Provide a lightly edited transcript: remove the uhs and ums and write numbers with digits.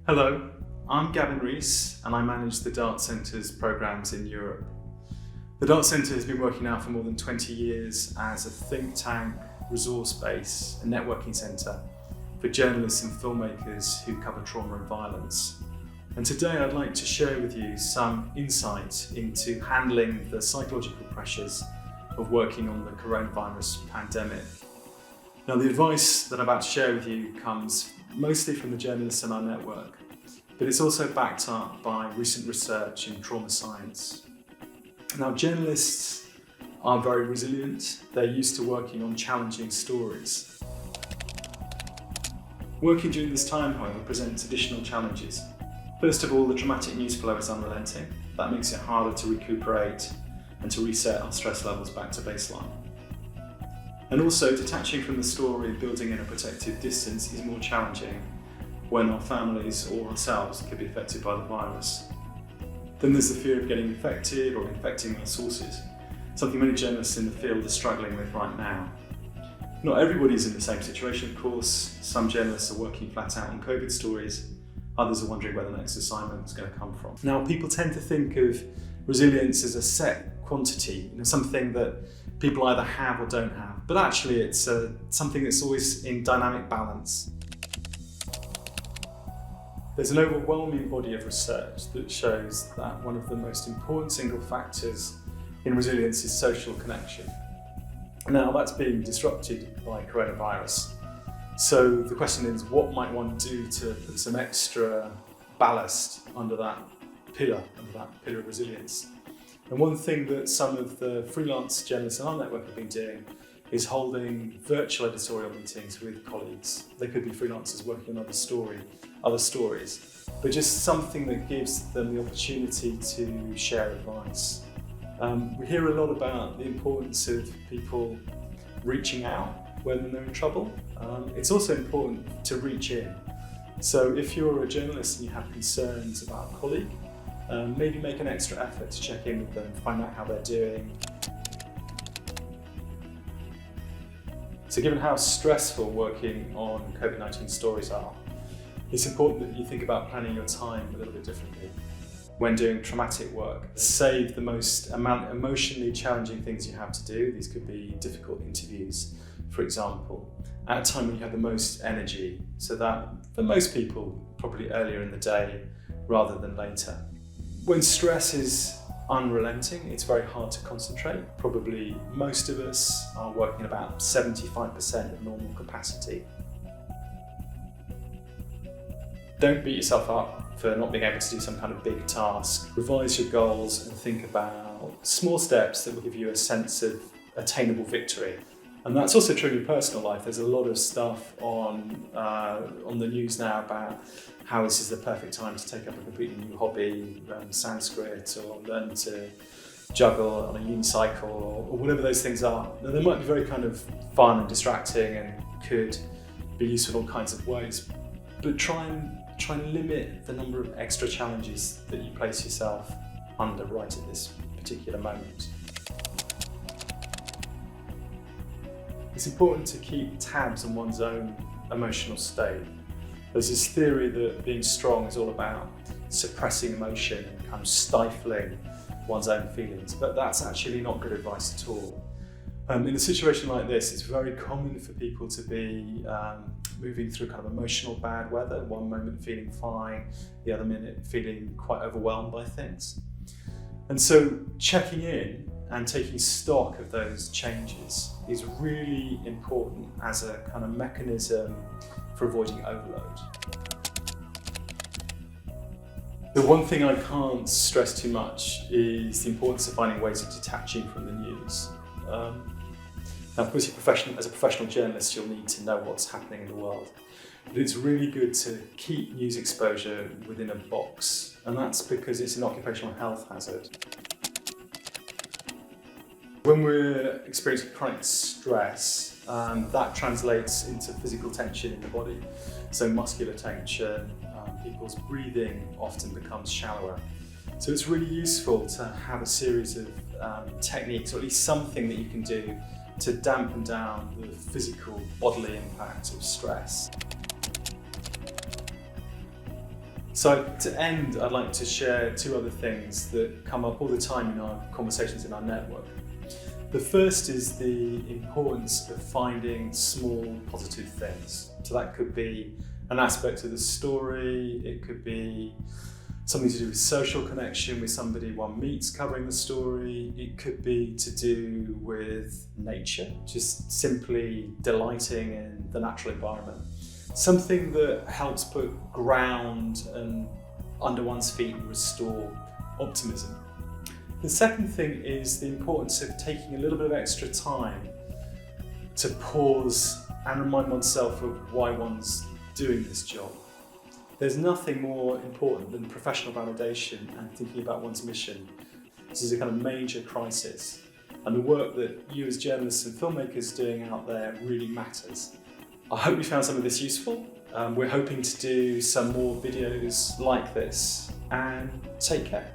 Hello, I'm Gavin and I manage the Dart Centre's programmes in Europe. The Dart Centre has been working now for more than 20 years as a think tank, resource base and networking centre for journalists and filmmakers who cover trauma and violence. And today I'd like to share with you some insight into handling the psychological pressures of working on the coronavirus pandemic. Now, the advice that I'm about to share with you comes mostly from the journalists in our network, but it's also backed up by recent research in trauma science. Now, journalists are very resilient. They're used to working on challenging stories. Working during this time, however, presents additional challenges. First of all, the dramatic news flow is unrelenting. That makes it harder to recuperate and to reset our stress levels back to baseline. And also, detaching from the story, building in a protective distance is more challenging when our families or ourselves could be affected by the virus. Then there's the fear of getting infected or infecting our sources, something many journalists in the field are struggling with right now. Not everybody's in the same situation, of course. Some journalists are working flat out on COVID stories, others are wondering where the next assignment is going to come from. Now, people tend to think of resilience as a set quantity, something that people either have or don't have, but actually it's something that's always in dynamic balance. There's an overwhelming body of research that shows that one of the most important single factors in resilience is social connection. Now, that's being disrupted by coronavirus. So the question is, what might one do to put some extra ballast under that pillar of resilience? And one thing that some of the freelance journalists in our network have been doing is holding virtual editorial meetings with colleagues. They could be freelancers working on other stories, but just something that gives them the opportunity to share advice. We hear a lot about the importance of people reaching out when they're in trouble. It's also important to reach in. So if you're a journalist and you have concerns about a colleague, maybe make an extra effort to check in with them, find out how they're doing. So given how stressful working on COVID-19 stories are, it's important that you think about planning your time a little bit differently. When doing traumatic work, save the most emotionally challenging things you have to do. These could be difficult interviews, for example, at a time when you have the most energy, so that for most people, probably earlier in the day rather than later. When stress is unrelenting, it's very hard to concentrate. Probably most of us are working about 75% of normal capacity. Don't beat yourself up for not being able to do some kind of big task. Revise your goals and think about small steps that will give you a sense of attainable victory. And that's also true in your personal life. There's a lot of stuff on the news now about how this is the perfect time to take up a completely new hobby, learn Sanskrit or learn to juggle on a unicycle or whatever those things are. Now, they might be very kind of fun and distracting and could be useful in all kinds of ways, but try and limit the number of extra challenges that you place yourself under right at this particular moment. It's important to keep tabs on one's own emotional state. There's this theory that being strong is all about suppressing emotion and kind of stifling one's own feelings, but that's actually not good advice at all. In a situation like this, it's very common for people to be moving through kind of emotional bad weather, one moment feeling fine, the other minute feeling quite overwhelmed by things. And so checking in and taking stock of those changes is really important as a kind of mechanism for avoiding overload. The one thing I can't stress too much is the importance of finding ways of detaching from the news. Now, of course, as a professional journalist, you'll need to know what's happening in the world. But it's really good to keep news exposure within a box, and that's because it's an occupational health hazard. When we're experiencing chronic stress, that translates into physical tension in the body. So muscular tension, people's breathing often becomes shallower. So it's really useful to have a series of techniques, or at least something that you can do to dampen down the physical bodily impact of stress. So to end, I'd like to share two other things that come up all the time in our conversations in our network. The first is the importance of finding small positive things. So that could be an aspect of the story, it could be something to do with social connection with somebody one meets covering the story, it could be to do with nature, just simply delighting in the natural environment. Something that helps put ground and under one's feet and restore optimism. The second thing is the importance of taking a little bit of extra time to pause and remind oneself of why one's doing this job. There's nothing more important than professional validation and thinking about one's mission. This is a kind of major crisis, and the work that you as journalists and filmmakers doing out there really matters. I hope you found some of this useful. We're hoping to do some more videos like this, and take care.